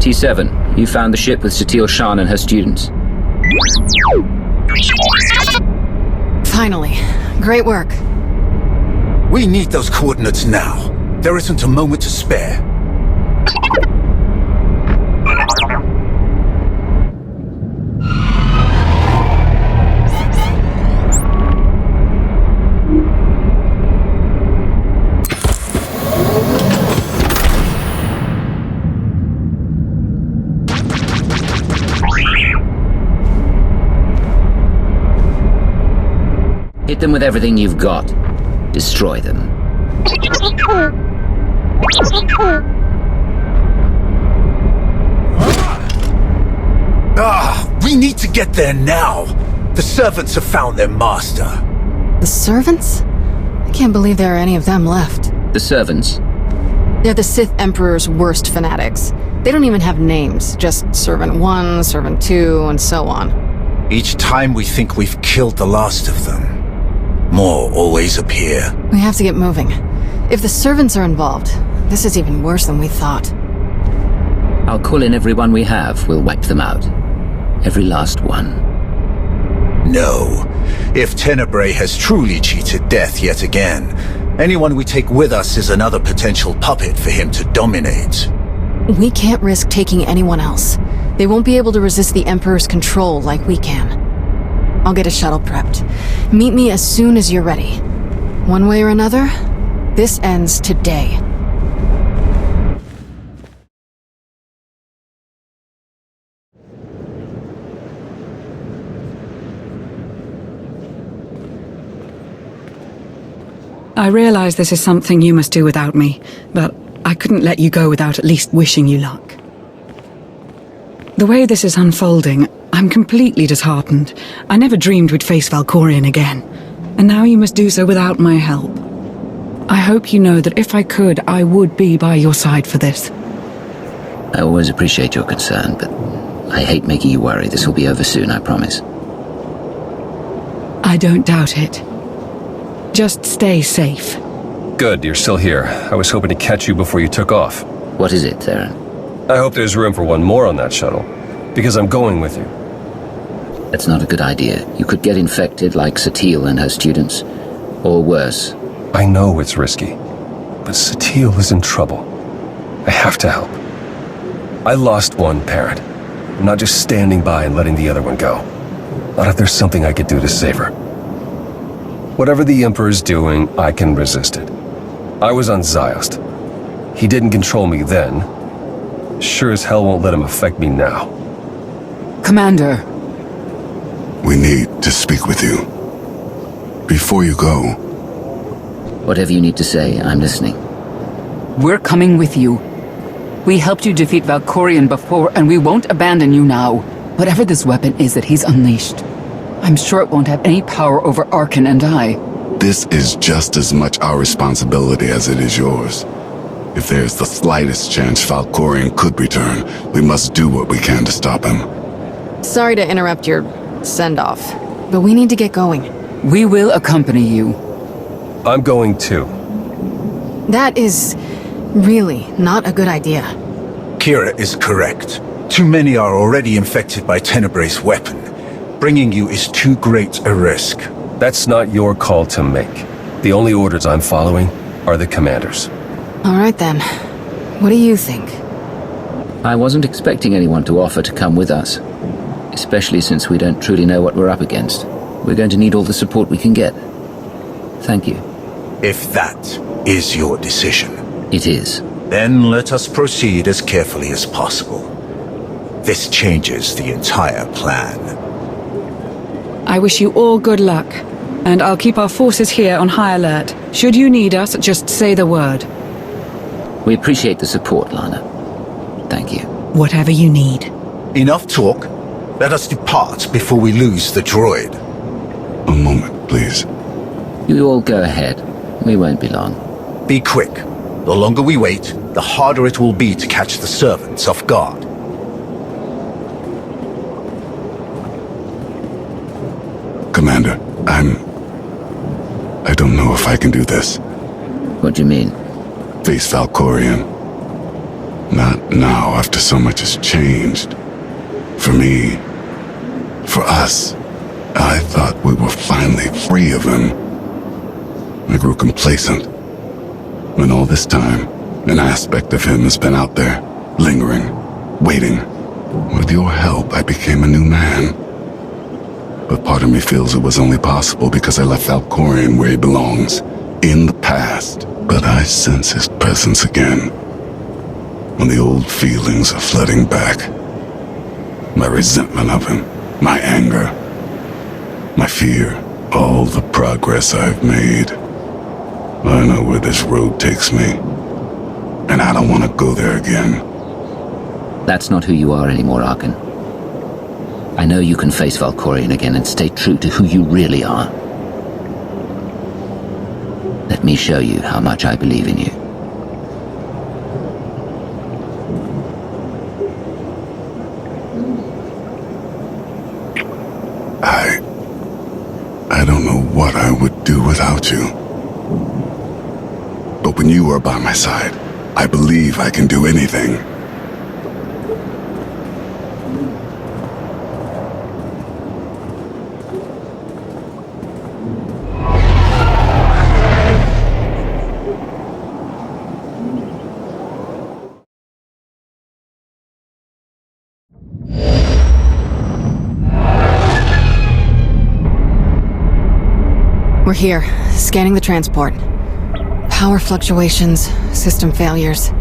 T7, you found the ship with Satil Shan and her students. Finally. Great work. We need those coordinates now. There isn't a moment to spare. Hit them with everything you've got. Destroy them. We need to get there now. The servants have found their master. The servants? I can't believe there are any of them left. The servants? They're the Sith Emperor's worst fanatics. They don't even have names, just Servant 1, Servant 2, and so on. Each time we think we've killed the last of them, more always appear. We have to get moving. If the servants are involved, this is even worse than we thought. I'll call in everyone we have. We'll wipe them out. Every last one. No. If Tenebrae has truly cheated death yet again, anyone we take with us is another potential puppet for him to dominate. We can't risk taking anyone else. They won't be able to resist the Emperor's control like we can. I'll get a shuttle prepped. Meet me as soon as you're ready. One way or another, this ends today. I realize this is something you must do without me, but I couldn't let you go without at least wishing you luck. The way this is unfolding, I'm completely disheartened. I never dreamed we'd face Valkorion again, and now you must do so without my help. I hope you know that if I could, I would be by your side for this. I always appreciate your concern, but I hate making you worry. This will be over soon, I promise. I don't doubt it. Just stay safe. Good, you're still here. I was hoping to catch you before you took off. What is it, Theron? I hope there's room for one more on that shuttle, because I'm going with you. That's not a good idea. You could get infected like Satil and her students. Or worse. I know it's risky, but Satil is in trouble. I have to help. I lost one parent. I'm not just standing by and letting the other one go. Not if there's something I could do to save her. Whatever the Emperor's doing, I can resist it. I was on Ziost. He didn't control me then. Sure as hell won't let him affect me now. Commander. We need to speak with you. Before you go... Whatever you need to say, I'm listening. We're coming with you. We helped you defeat Valkorion before, and we won't abandon you now. Whatever this weapon is that he's unleashed, I'm sure it won't have any power over Arkan and I. This is just as much our responsibility as it is yours. If there's the slightest chance Valkorion could return, we must do what we can to stop him. Sorry to interrupt your send-off, but we need to get going. We will accompany you. I'm going too. That is really not a good idea. Kira is correct. Too many are already infected by Tenebrae's weapon. Bringing you is too great a risk. That's not your call to make. The only orders I'm following are the commander's. All right then. What do you think? I wasn't expecting anyone to offer to come with us. Especially since we don't truly know what we're up against. We're going to need all the support we can get. Thank you. If that is your decision. It is. Then let us proceed as carefully as possible. This changes the entire plan. I wish you all good luck, and I'll keep our forces here on high alert. Should you need us, just say the word. We appreciate the support, Lana. Thank you. Whatever you need. Enough talk. Let us depart before we lose the droid. A moment, please. You all go ahead. We won't be long. Be quick. The longer we wait, the harder it will be to catch the servants off guard. Commander, I don't know if I can do this. What do you mean? Face Valkorion. Not Now, after so much has changed, for me, for us, I thought we were finally free of him. I grew complacent. When all this time, an aspect of him has been out there, lingering, waiting. With your help, I became a new man. But part of me feels it was only possible because I left Valkorion where he belongs, in the past. But I sense his presence again. When the old feelings are flooding back. My resentment of him, my anger, my fear, all the progress I've made. I know where this road takes me, and I don't want to go there again. That's not who you are anymore, Arkan. I know you can face Valkorion again and stay true to who you really are. Let me show you how much I believe in you. I don't know what I would do without you. But when you are by my side, I believe I can do anything. We're here, scanning the transport. Power fluctuations, system failures.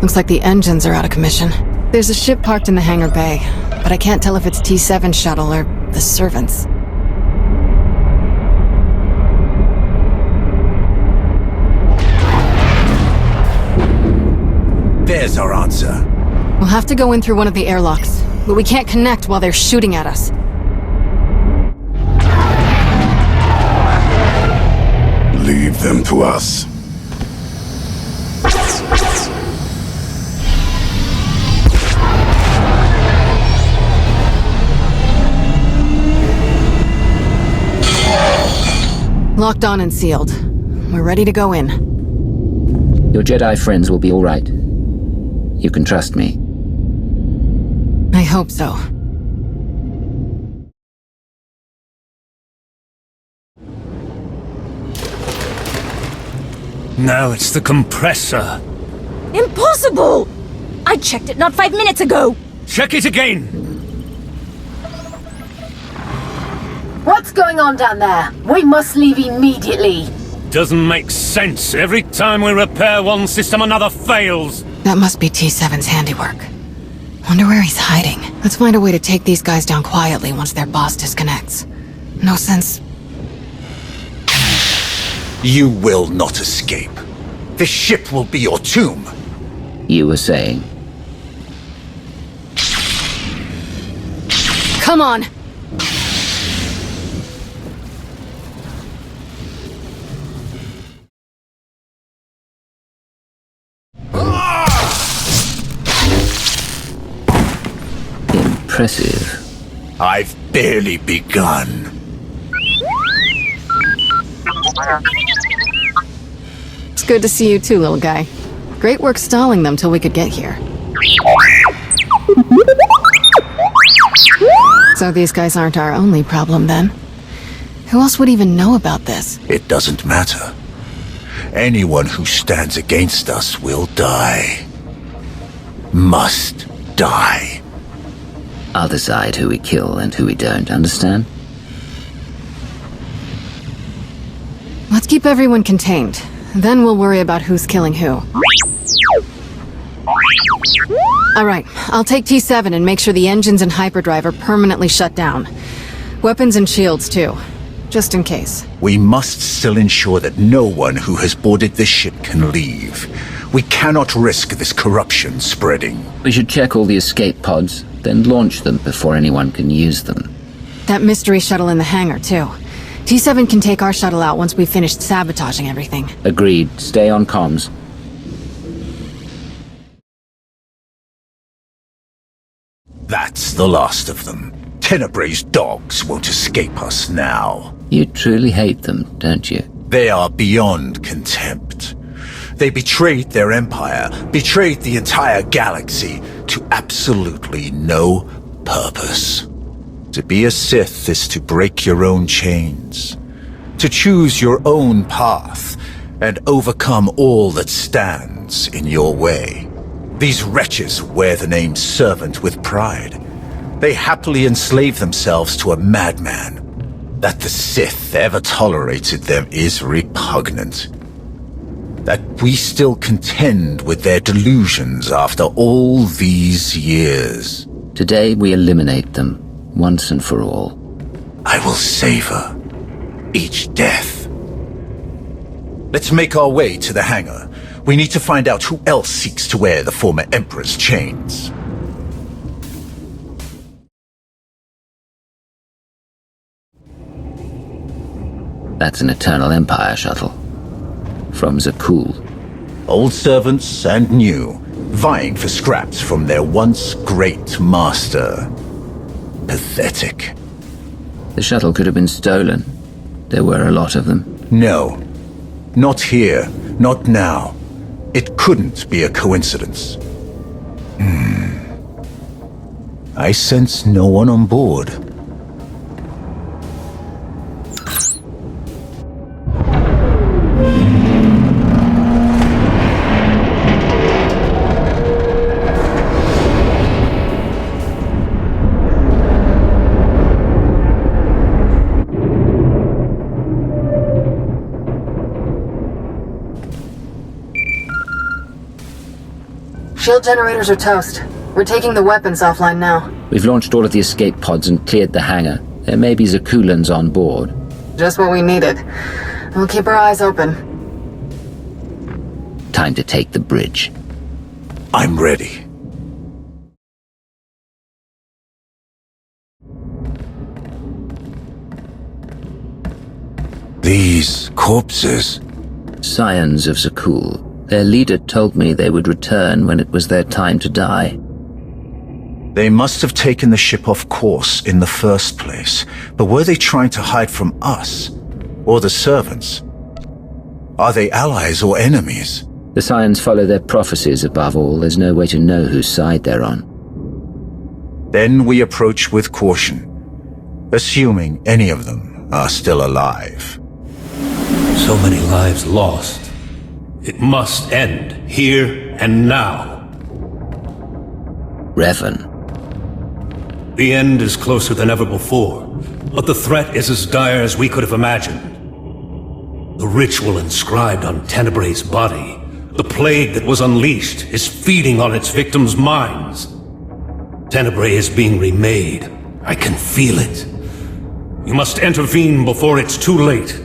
Looks like the engines are out of commission. There's a ship parked in the hangar bay, but I can't tell if it's T7 shuttle or the servants. There's our answer. We'll have to go in through one of the airlocks, but we can't connect while they're shooting at us. Leave them to us. Locked on and sealed. We're ready to go in. Your Jedi friends will be all right. You can trust me. I hope so. Now it's the compressor. Impossible! I checked it not 5 minutes ago! Check it again! What's going on down there? We must leave immediately. Doesn't make sense. Every time we repair one system, another fails. That must be T7's handiwork. Wonder where he's hiding. Let's find a way to take these guys down quietly once their boss disconnects. No sense. You will not escape. This ship will be your tomb. You were saying? Come on! Impressive. I've barely begun. It's good to see you too, little guy. Great work stalling them till we could get here. So these guys aren't our only problem then. Who else would even know about this? It doesn't matter. Anyone who stands against us will die. Must die. I'll decide who we kill and who we don't, understand? Let's keep everyone contained. Then we'll worry about who's killing who. Alright, I'll take T7 and make sure the engines and hyperdrive are permanently shut down. Weapons and shields too, just in case. We must still ensure that no one who has boarded this ship can leave. We cannot risk this corruption spreading. We should check all the escape pods, then launch them before anyone can use them. That mystery shuttle in the hangar too. T7 can take our shuttle out once we've finished sabotaging everything. Agreed. Stay on comms. That's the last of them. Tenebrae's dogs won't escape us now. You truly hate them, don't you? They are beyond contempt. They betrayed their empire, betrayed the entire galaxy, to absolutely no purpose. To be a Sith is to break your own chains, to choose your own path, and overcome all that stands in your way. These wretches wear the name servant with pride. They happily enslave themselves to a madman. That the Sith ever tolerated them is repugnant. That we still contend with their delusions after all these years. Today we eliminate them, once and for all. I will savor each death. Let's make our way to the hangar. We need to find out who else seeks to wear the former Emperor's chains. That's an Eternal Empire shuttle. From Zakul. Old servants and new, vying for scraps from their once great master. Pathetic. The shuttle could have been stolen. There were a lot of them. No. Not here. Not now. It couldn't be a coincidence. I sense no one on board. Shield generators are toast. We're taking the weapons offline now. We've launched all of the escape pods and cleared the hangar. There may be Zakulans on board. Just what we needed. We'll keep our eyes open. Time to take the bridge. I'm ready. These corpses. Scions of Zakul. Their leader told me they would return when it was their time to die. They must have taken the ship off course in the first place. But were they trying to hide from us? Or the servants? Are they allies or enemies? The Scions follow their prophecies above all. There's no way to know whose side they're on. Then we approach with caution, assuming any of them are still alive. So many lives lost. It must end, here and now. Revan. The end is closer than ever before, but the threat is as dire as we could have imagined. The ritual inscribed on Tenebray's body, the plague that was unleashed, is feeding on its victims' minds. Tenebray is being remade. I can feel it. You must intervene before it's too late.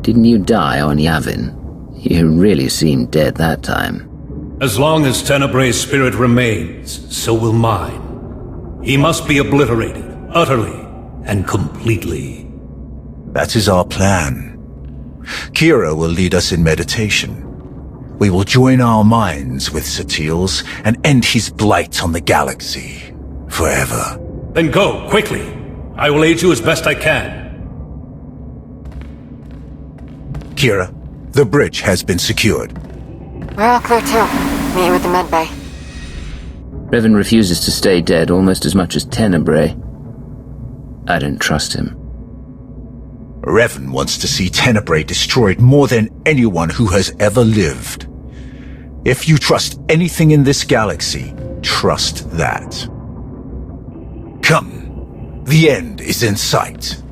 Didn't you die on Yavin? You really seemed dead that time. As long as Tenebray's spirit remains, so will mine. He must be obliterated, utterly and completely. That is our plan. Kira will lead us in meditation. We will join our minds with Satil's and end his blight on the galaxy. Forever. Then go, quickly. I will aid you as best I can. Kira, the bridge has been secured. We're all clear too. Meet you at the medbay. Revan refuses to stay dead almost as much as Tenebray. I don't trust him. Revan wants to see Tenebray destroyed more than anyone who has ever lived. If you trust anything in this galaxy, trust that. Come, the end is in sight.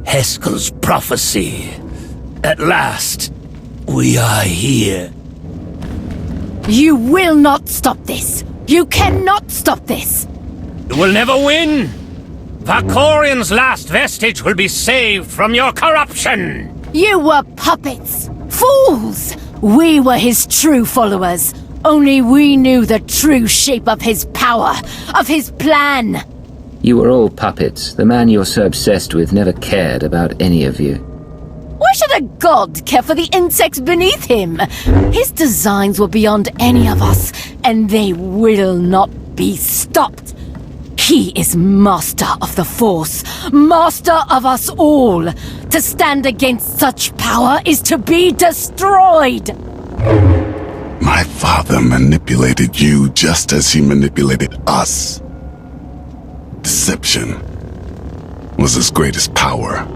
Heskel's prophecy. At last, we are here. You will not stop this! You cannot stop this! You will never win! Valkorion's last vestige will be saved from your corruption! You were puppets! Fools! We were his true followers. Only we knew the true shape of his power, of his plan. You were all puppets. The man you're so obsessed with never cared about any of you. Why should a god care for the insects beneath him? His designs were beyond any of us, and they will not be stopped. He is master of the Force, master of us all. To stand against such power is to be destroyed. My father manipulated you just as he manipulated us. Deception was his greatest power.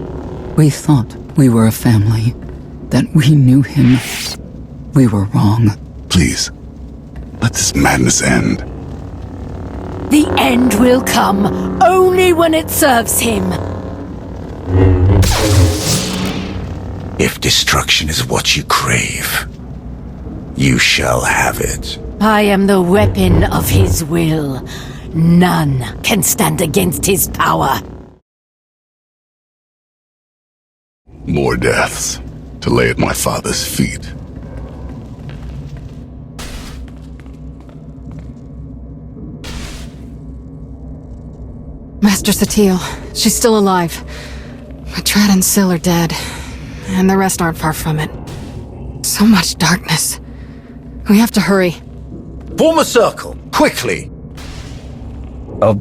We thought we were a family, that we knew him. We were wrong. Please, let this madness end. The end will come only when it serves him. If destruction is what you crave, you shall have it. I am the weapon of his will. None can stand against his power. More deaths to lay at my father's feet. Master Satil, she's still alive. But Trad and Syl are dead, and the rest aren't far from it. So much darkness. We have to hurry. Form a circle, quickly! I'll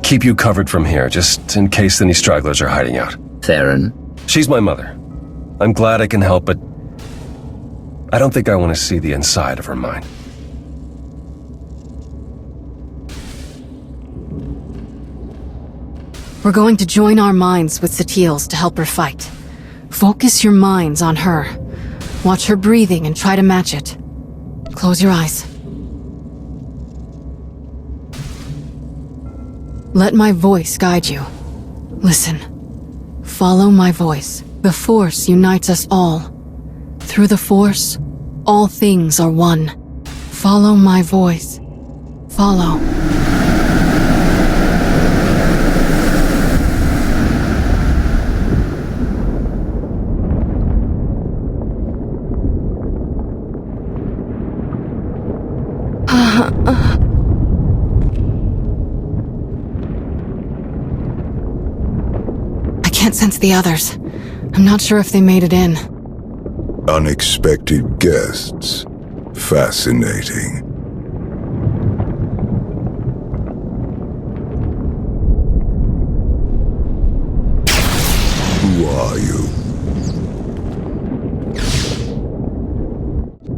keep you covered from here, just in case any stragglers are hiding out. Theron. She's my mother. I'm glad I can help, but I don't think I want to see the inside of her mind. We're going to join our minds with Satil's to help her fight. Focus your minds on her. Watch her breathing and try to match it. Close your eyes. Let my voice guide you. Listen. Follow my voice. The Force unites us all. Through the Force, all things are one. Follow my voice. Follow. I can't sense the others. I'm not sure if they made it in. Unexpected guests. Fascinating. Who are you?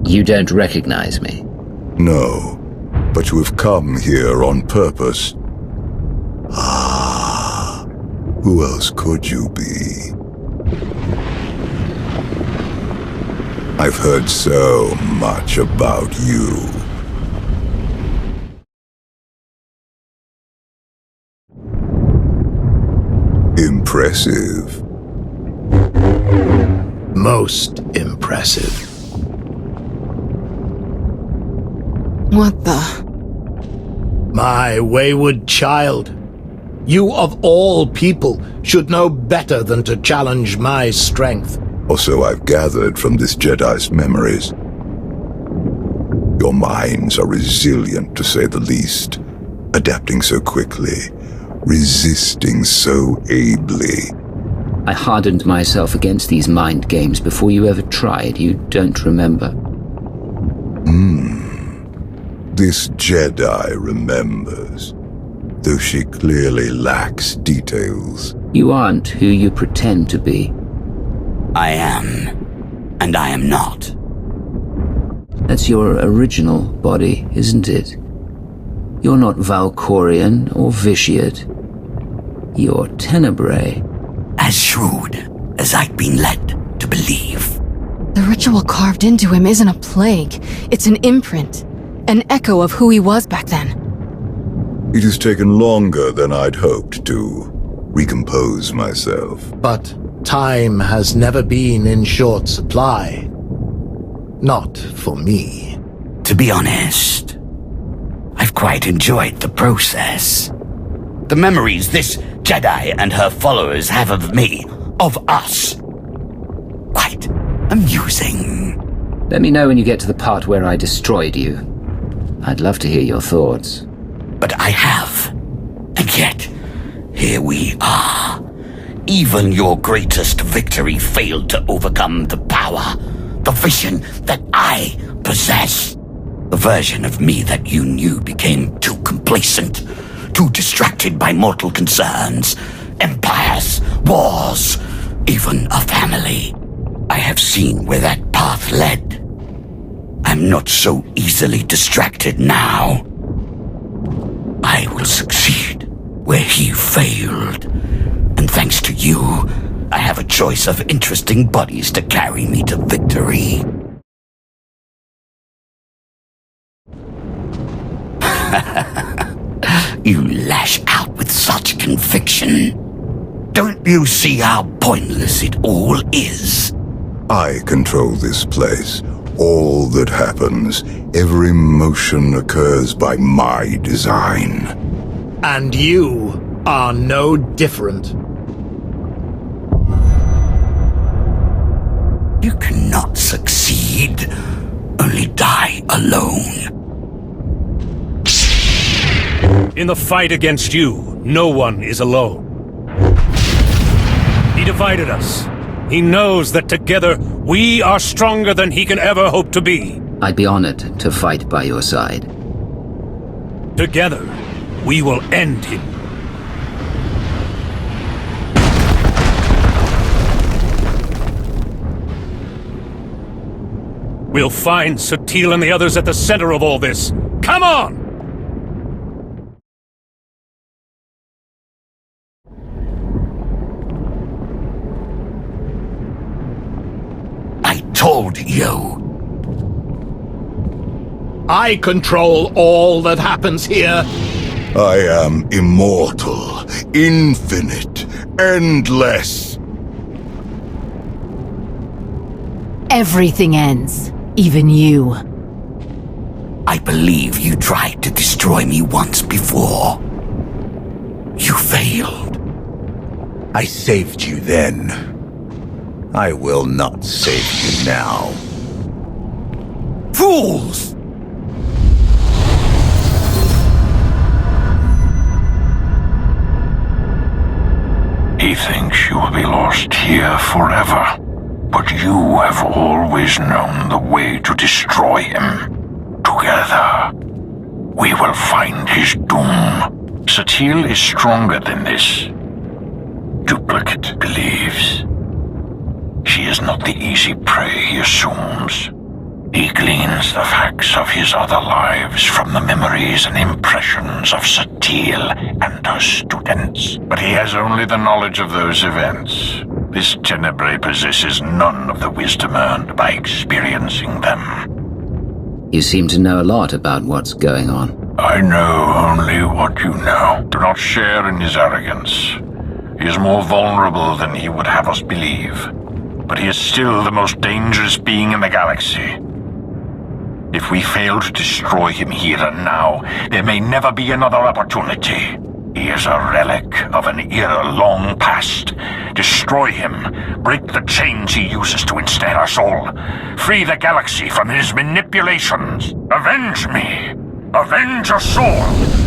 You don't recognize me. No, but you have come here on purpose. Ah, who else could you be? I've heard so much about you. Impressive. Most impressive. What the? My wayward child. You of all people should know better than to challenge my strength. Also, I've gathered from this Jedi's memories. Your minds are resilient, to say the least. Adapting so quickly. Resisting so ably. I hardened myself against these mind games before you ever tried. You don't remember. This Jedi remembers, though she clearly lacks details. You aren't who you pretend to be. I am, and I am not. That's your original body, isn't it? You're not Valkorian or Vitiate. You're Tenebrae. As shrewd as I've been led to believe. The ritual carved into him isn't a plague. It's an imprint. An echo of who he was back then. It has taken longer than I'd hoped to recompose myself. But time has never been in short supply. Not for me. To be honest, I've quite enjoyed the process. The memories this Jedi and her followers have of me, of us. Quite amusing. Let me know when you get to the part where I destroyed you. I'd love to hear your thoughts. But I have. And yet, here we are. Even your greatest victory failed to overcome the power, the vision that I possess. The version of me that you knew became too complacent, too distracted by mortal concerns, empires, wars, even a family. I have seen where that path led. I'm not so easily distracted now. I will succeed where he failed. And thanks to you, I have a choice of interesting buddies to carry me to victory. You lash out with such conviction. Don't you see how pointless it all is? I control this place. All that happens, every motion occurs by my design. And you are no different. You cannot succeed, only die alone. In the fight against you, no one is alone. He divided us. He knows that together, we are stronger than he can ever hope to be. I'd be honored to fight by your side. Together, we will end him. We'll find Satil and the others at the center of all this. Come on! I told you. I control all that happens here. I am immortal, infinite, endless. Everything ends. Even you. I believe you tried to destroy me once before. You failed. I saved you then. I will not save you now. Fools! He thinks you will be lost here forever. But you have always known the way to destroy him. Together, we will find his doom. Satil is stronger than this. Duplicate believes. She is not the easy prey he assumes. He gleans the facts of his other lives from the memories and impressions of Satil and her students. But he has only the knowledge of those events. This Tenebrae possesses none of the wisdom earned by experiencing them. You seem to know a lot about what's going on. I know only what you know. Do not share in his arrogance. He is more vulnerable than he would have us believe. But he is still the most dangerous being in the galaxy. If we fail to destroy him here and now, there may never be another opportunity. He is a relic of an era long past. Destroy him. Break the chains he uses to ensnare us all. Free the galaxy from his manipulations. Avenge me. Avenge us all.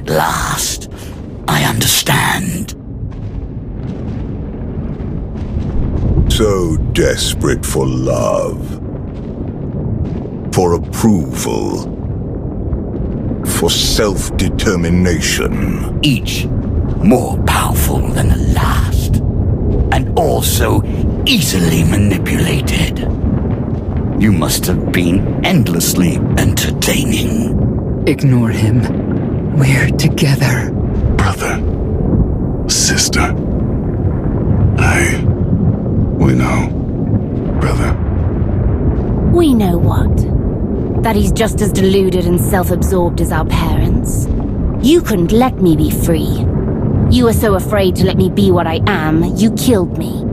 Last, I understand. So desperate for love, for approval, for self-determination. Each more powerful than the last, and also easily manipulated. You must have been endlessly entertaining. Ignore him. We're together. Brother, sister, we know, brother. We know what? That he's just as deluded and self-absorbed as our parents. You couldn't let me be free. You were so afraid to let me be what I am, you killed me.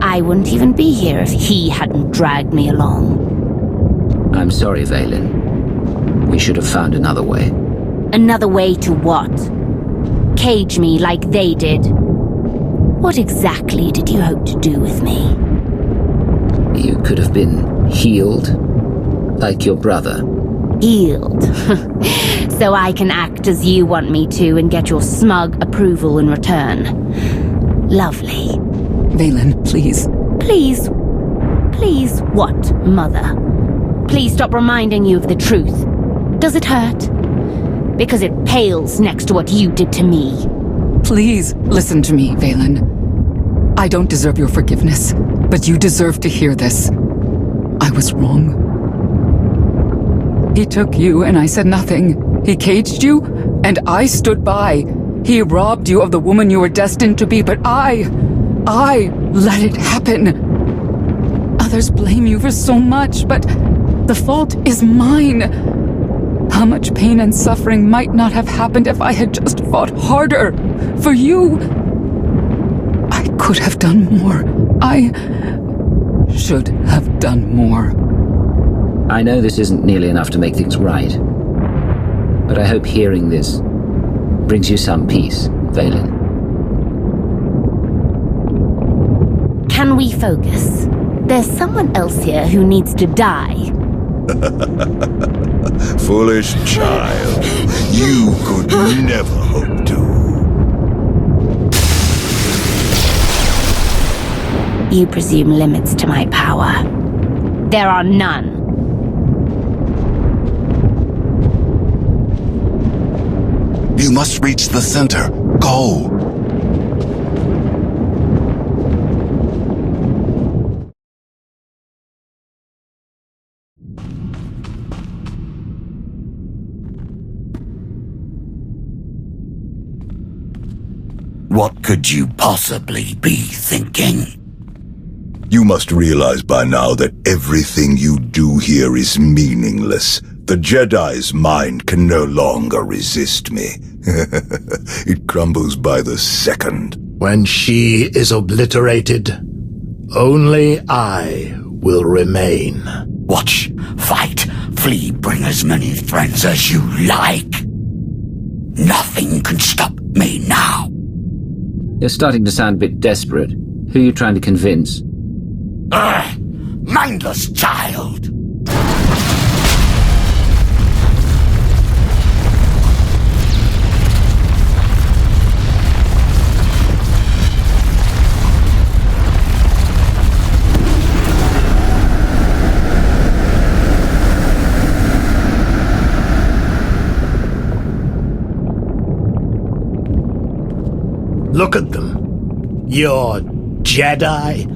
I wouldn't even be here if he hadn't dragged me along. I'm sorry, Vaylin. We should have found another way. Another way to what? Cage me like they did. What exactly did you hope to do with me? You could have been healed, like your brother. Healed? So I can act as you want me to and get your smug approval in return. Lovely. Vaylin, please. Please? Please what, Mother? Please stop reminding you of the truth. Does it hurt? Because it pales next to what you did to me. Please listen to me, Vaylin. I don't deserve your forgiveness, but you deserve to hear this. I was wrong. He took you and I said nothing. He caged you and I stood by. He robbed you of the woman you were destined to be, but I let it happen. Others blame you for so much, but the fault is mine. How much pain and suffering might not have happened if I had just fought harder for you? I could have done more. I should have done more. I know this isn't nearly enough to make things right, but I hope hearing this brings you some peace, Vaylin. Can we focus? There's someone else here who needs to die. Foolish child. You could never hope to. You presume limits to my power. There are none. You must reach the center. Go! What could you possibly be thinking? You must realize by now that everything you do here is meaningless. The Jedi's mind can no longer resist me. It crumbles by the second. When she is obliterated, only I will remain. Watch, fight, flee, bring as many friends as you like. Nothing can stop me now. You're starting to sound a bit desperate. Who are you trying to convince? Mindless child! Look at them. Your Jedi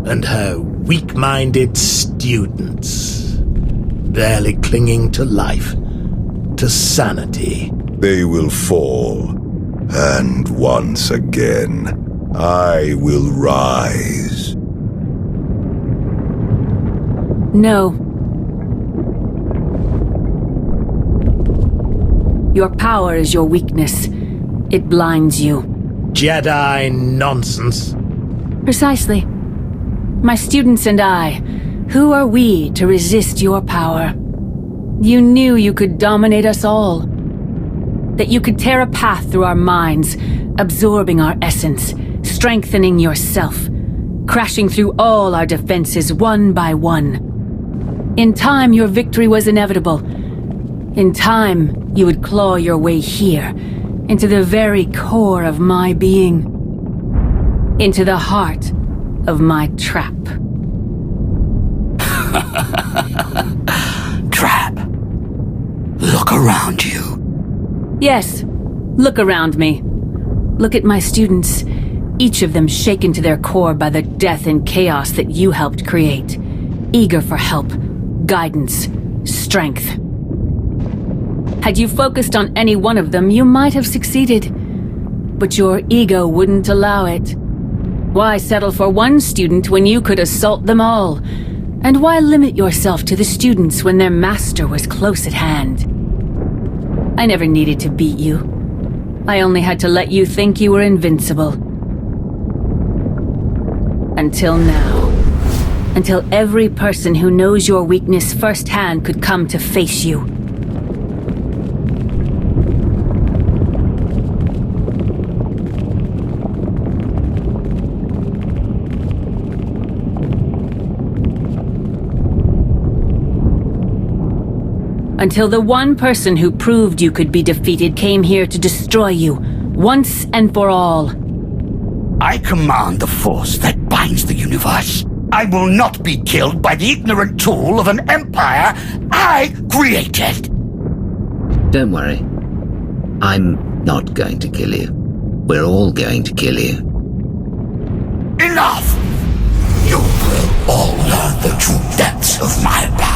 and her weak-minded students. Barely clinging to life, to sanity. They will fall. And once again, I will rise. No. Your power is your weakness. It blinds you. Jedi nonsense. Precisely. My students and I, who are we to resist your power? You knew you could dominate us all. That you could tear a path through our minds, absorbing our essence, strengthening yourself, crashing through all our defenses one by one. In time, your victory was inevitable. In time, you would claw your way here, into the very core of my being. Into the heart of my trap. Trap. Look around you. Yes, look around me. Look at my students, each of them shaken to their core by the death and chaos that you helped create. Eager for help, guidance, strength. Had you focused on any one of them, you might have succeeded. But your ego wouldn't allow it. Why settle for one student when you could assault them all? And why limit yourself to the students when their master was close at hand? I never needed to beat you. I only had to let you think you were invincible. Until now. Until every person who knows your weakness firsthand could come to face you. Until the one person who proved you could be defeated came here to destroy you, once and for all. I command the force that binds the universe. I will not be killed by the ignorant tool of an empire I created. Don't worry. I'm not going to kill you. We're all going to kill you. Enough! You will all learn the true depths of my power.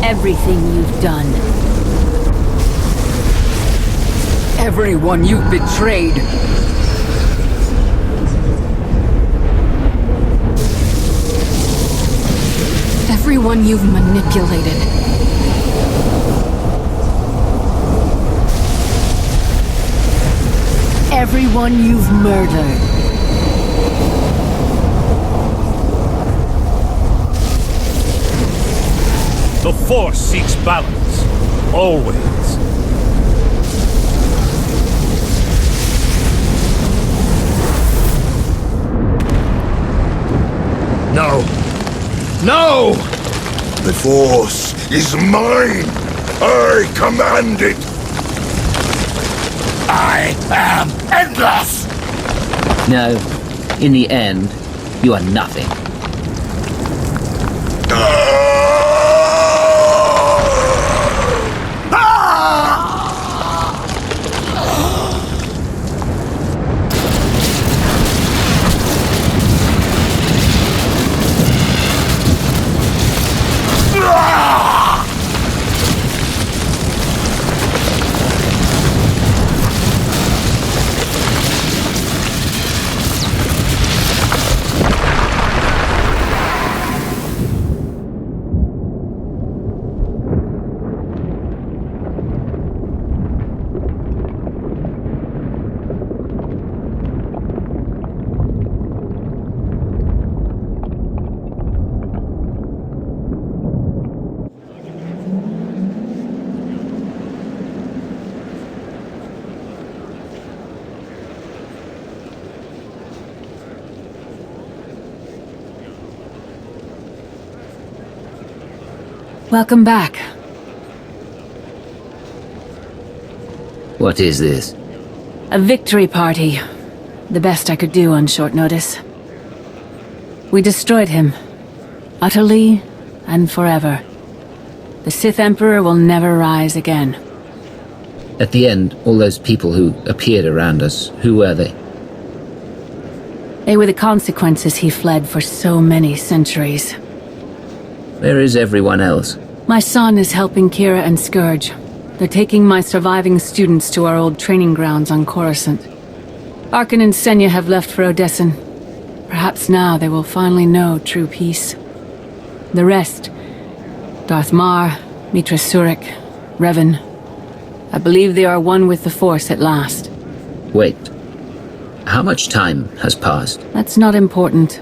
Everything you've done. Everyone you've betrayed. Everyone you've manipulated. Everyone you've murdered. The Force seeks balance. Always. No. No! The Force is mine! I command it! I am endless! No, in the end, you are nothing. Welcome back. What is this? A victory party. The best I could do on short notice. We destroyed him. Utterly and forever. The Sith Emperor will never rise again. At the end, all those people who appeared around us, who were they? They were the consequences he fled for so many centuries. Where is everyone else? My son is helping Kira and Scourge. They're taking my surviving students to our old training grounds on Coruscant. Arkan and Senya have left for Odessen. Perhaps now they will finally know true peace. The rest, Darth Mar, Mitra Surik, Revan, I believe they are one with the Force at last. Wait. How much time has passed? That's not important.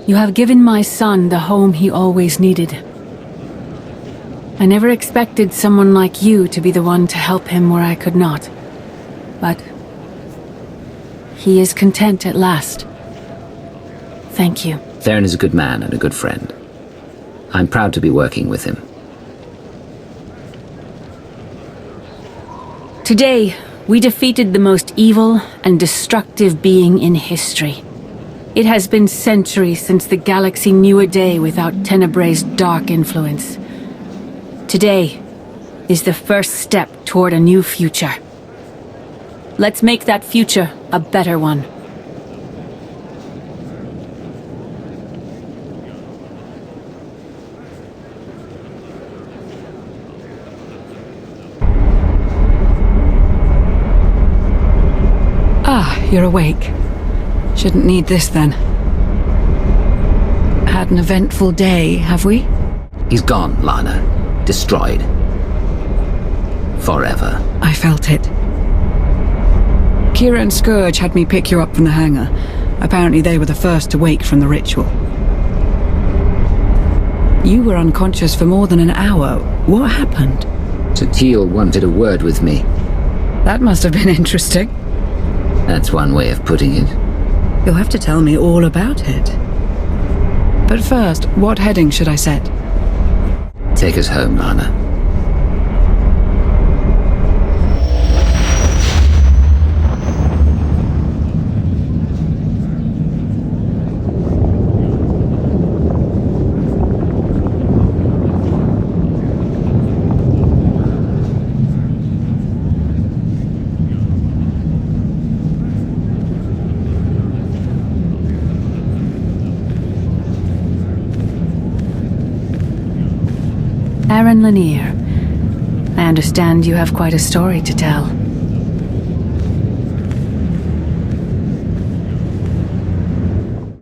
You have given my son the home he always needed. I never expected someone like you to be the one to help him where I could not. But he is content at last. Thank you. Theron is a good man and a good friend. I'm proud to be working with him. Today, we defeated the most evil and destructive being in history. It has been centuries since the galaxy knew a day without Tenebrae's dark influence. Today is the first step toward a new future. Let's make that future a better one. Ah, you're awake. Shouldn't need this then. Had an eventful day, have we? He's gone, Lana. Destroyed. Forever. I felt it. Kira and Scourge had me pick you up from the hangar. Apparently they were the first to wake from the ritual. You were unconscious for more than an hour. What happened? Satil wanted a word with me. That must have been interesting. That's one way of putting it. You'll have to tell me all about it. But first, what heading should I set? Take us home, Lana. Aaron Lanier. I understand you have quite a story to tell.